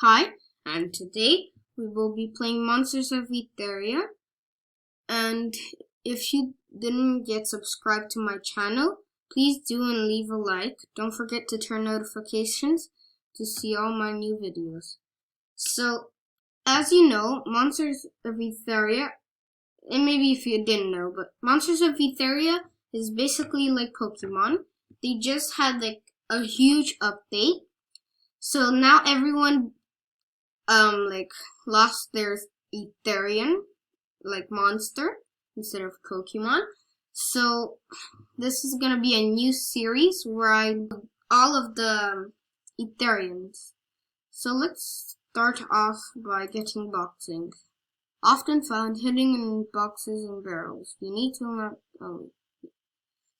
Hi, and today we will be playing Monsters of Etheria. And if you didn't yet subscribe to my channel, please do and leave a like. Don't forget to turn notifications to see all my new videos. So, as you know, Monsters of Etheria, and maybe if you didn't know, but Monsters of Etheria is basically like Pokemon. They just had like a huge update. So now everyone lost their Etherian, monster, instead of Pokemon. So this is gonna be a new series where I do all of the Etherians. So let's start off by getting boxing. Often found hidden in boxes and barrels. You need to not only.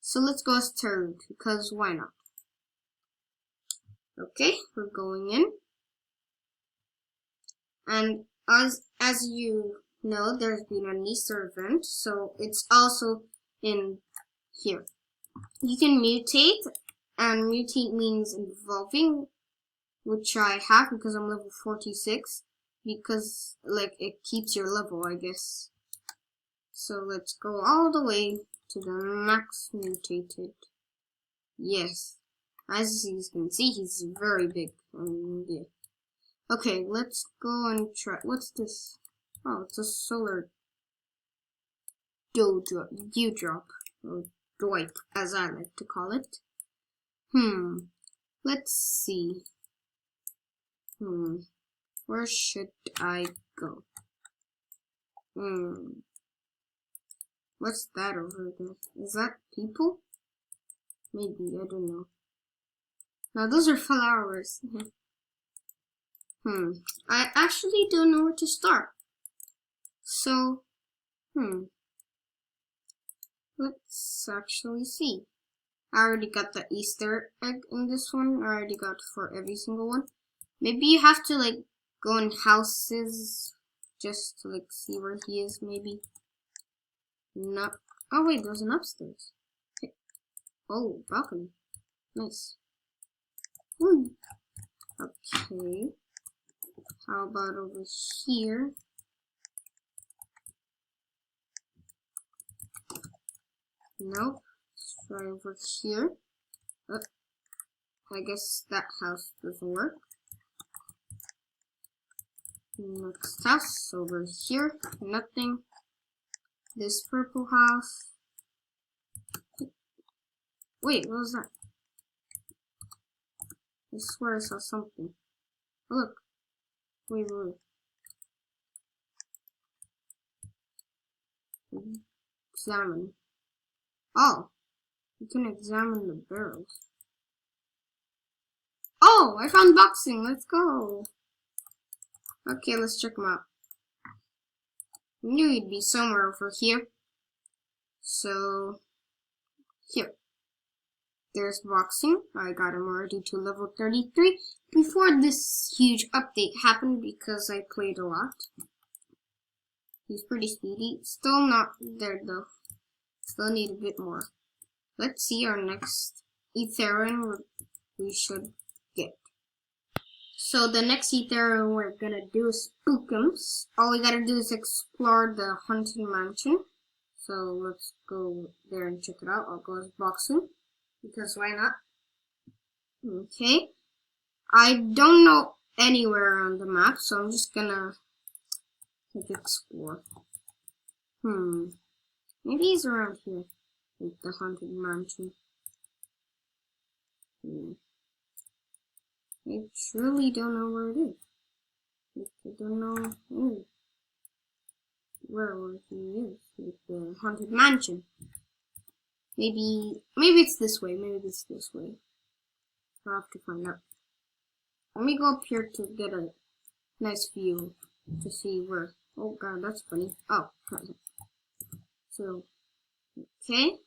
So let's go as third, because why not? Okay, we're going in. And as you know, there's been an Easter event, so it's also in here. You can mutate, and mutate means evolving, which I have because I'm level 46, because it keeps your level, I guess. So let's go all the way to the max mutated. Yes, as you can see, he's very big. Yeah. Okay, let's go and try. What's this? Oh, it's a solar dewdrop, or dwipe, as I like to call it. Let's see. Where should I go? What's that over there? Is that people? Maybe, I don't know. Now, those are flowers. I actually don't know where to start. So, let's actually see. I already got the Easter egg in this one. I already got for every single one. Maybe you have to go in houses just to see where he is, maybe. No. Oh wait, there's an upstairs. Okay. Oh, balcony. Nice. Woo. Okay. How about over here? Nope. Let's try over here. Oh, I guess that house doesn't work. Next house over here. Nothing. This purple house. Wait, what was that? I swear I saw something. Oh, look. Wait. Examine. Oh, you can examine the barrels. Oh, I found boxing. Let's go. Okay, let's check them out. I knew he'd be somewhere over here. So, here. There's boxing. I got him already to level 33 before this huge update happened because I played a lot. He's pretty speedy. Still not there though. Still need a bit more. Let's see our next Etherian we should get. So the next Etherian we're gonna do is Pookum. All we gotta do is explore the haunted mansion. So let's go there and check it out. I'll go as boxing, because why not? Okay. I don't know anywhere on the map, so I'm just gonna explore. Maybe he's around here. The haunted mansion. I truly don't know where it is. I don't know where he is with the haunted mansion. Maybe it's this way. Maybe it's this way. I'll have to find out. Let me go up here to get a nice view to see where. Oh god, that's funny. Oh, so okay.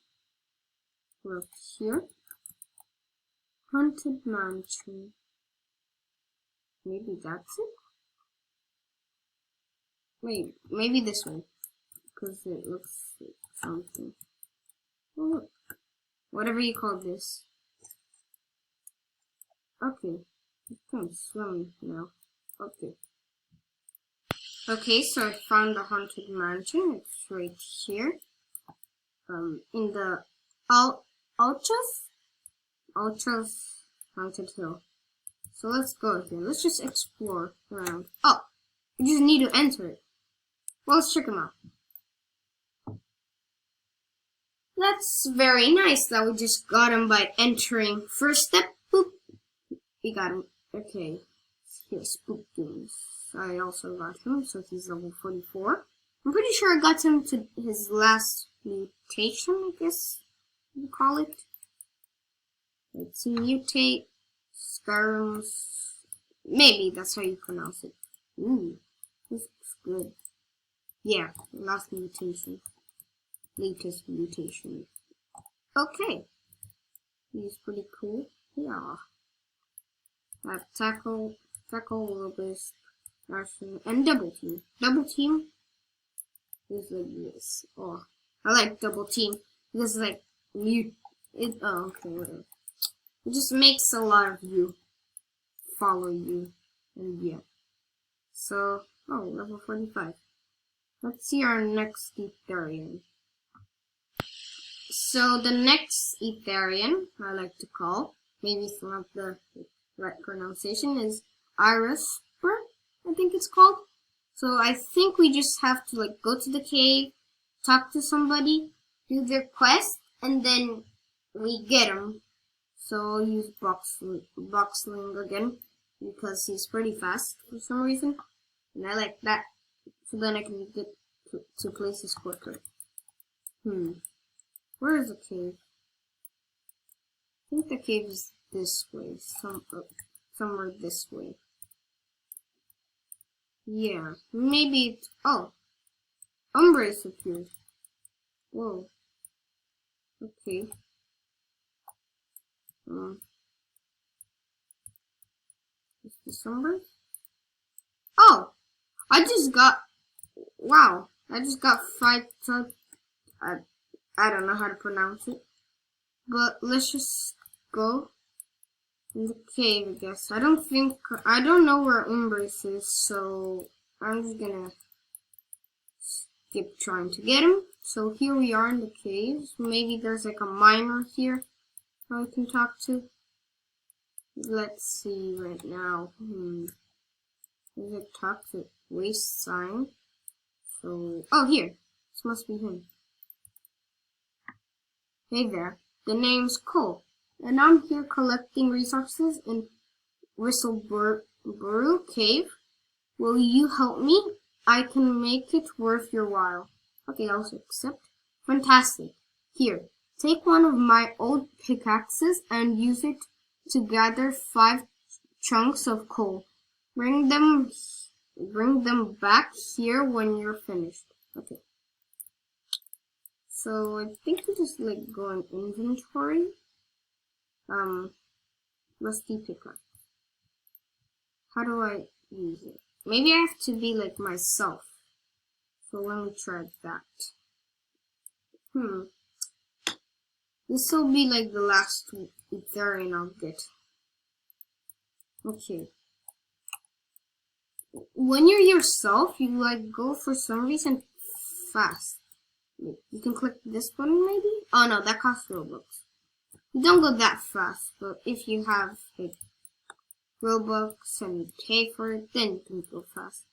We're up here. Haunted mansion. Maybe that's it? Wait, maybe this way. Because it looks like something. Oh, look. Whatever you call this. Okay. It's kind of swimming now. Okay. Okay, so I found the haunted mansion. It's right here. In the Ultras haunted hill. So let's go here. Let's just explore around. Oh, we just need to enter it. Well, let's check them out. That's very nice that we just got him by entering. First step, boop. We got him. Okay. Here's Pookum. I also got him, so he's level 44. I'm pretty sure I got him to his last mutation, I guess you call it. Let's see, mutate. Skyrim's. Maybe that's how you pronounce it. Ooh, this looks good. Yeah, last mutation. Latest mutation. Okay. He's pretty cool. Yeah. I have tackle, robust, action, and double team. Double team is like this. Oh, I like double team because like oh, okay, whatever. It just makes a lot of you follow you, and yeah. So, oh, level 45. Let's see our next Etherian. So the next Etherian, I like to call, maybe it's not the right pronunciation, is Irisper, I think it's called. So I think we just have to like go to the cave, talk to somebody, do their quest, and then we get him. So I'll use Boxling again, because he's pretty fast for some reason, and I like that, so then I can get to places quicker. Where is the cave? I think the cave is this way, somewhere this way. Yeah, maybe it's, oh, Umbrace appears. Whoa. Okay. Is this Umbrace? Oh! Wow, I just got fried, I don't know how to pronounce it. But let's just go in the cave, I guess. I don't know where Umbrace is, so I'm just gonna keep trying to get him. So here we are in the cave. Maybe there's like a miner here I can talk to. Let's see right now. Is it toxic waste sign? So, oh, here. This must be him. Hey there. The name's Cole, and I'm here collecting resources in Whistleburu Cave. Will you help me? I can make it worth your while. Okay, I'll accept. Fantastic. Here, take one of my old pickaxes and use it to gather 5 chunks of coal. Bring them back here when you're finished. Okay. So I think we just like go in inventory. Rusty pickaxe. How do I use it? Maybe I have to be like myself. So let me try that. This will be like the last Etherian I'll get. Okay. When you're yourself, you like go for some reason fast. You can click this button maybe? Oh no, that costs Robux. You don't go that fast, but if you have like Robux and you pay for it, then you can go fast.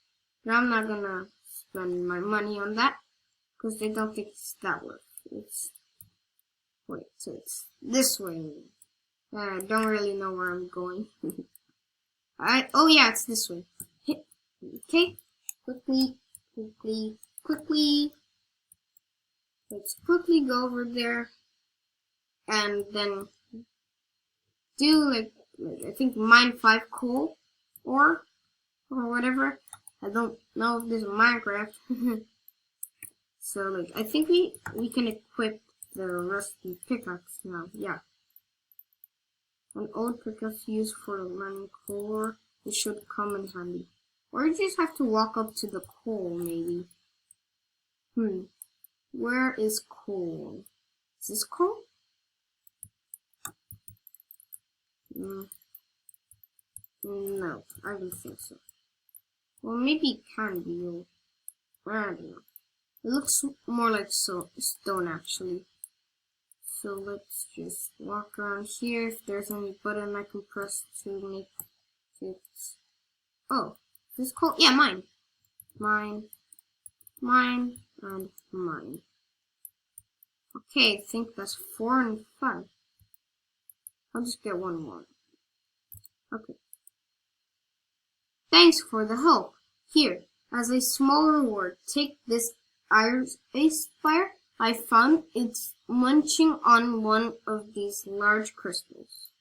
But I'm not gonna spend my money on that, because I don't think it's that worth it. Wait, so it's this way. I don't really know where I'm going. Oh yeah, it's this way. Okay, quickly. Let's quickly go over there, and then do like I think mine 5 coal, or whatever. I don't know if this is Minecraft. So like I think we can equip the rusty pickaxe now. Yeah. An old pickaxe used for mining coal. It should come in handy. Or you just have to walk up to the coal, maybe. Where is coal? Is this coal? No, I don't think so. Well, maybe it can be. I don't know. It looks more like stone, actually. So let's just walk around here. If there's any button I can press to make it. Oh, is this called? Yeah, mine. Mine, and mine. Okay, I think that's 4 and 5. I'll just get one more. Okay. Thanks for the help. Here, as a small reward, take this ice spire I found. It's munching on one of these large crystals.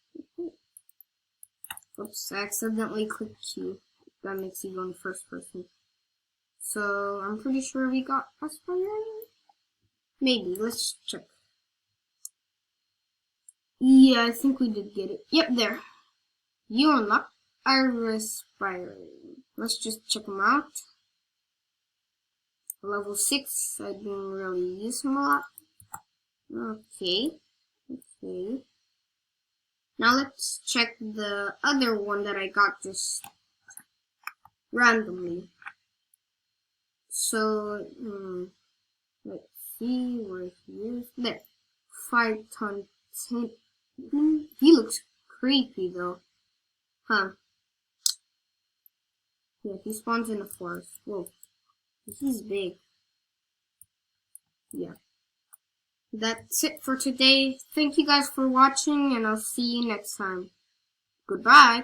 Oops, I accidentally clicked Q. That makes you go in first person. So, I'm pretty sure we got a spire. Maybe, let's check. Yeah, I think we did get it. Yep, there. You unlocked Iris Spire. Let's just check them out. Level 6, I didn't really use him a lot. Okay. Now let's check the other one that I got just randomly. So, let's see where he is. There. 5-ton. He looks creepy though. Huh. Yeah, he spawns in a forest. Whoa. He's big. Yeah. That's it for today. Thank you guys for watching, and I'll see you next time. Goodbye.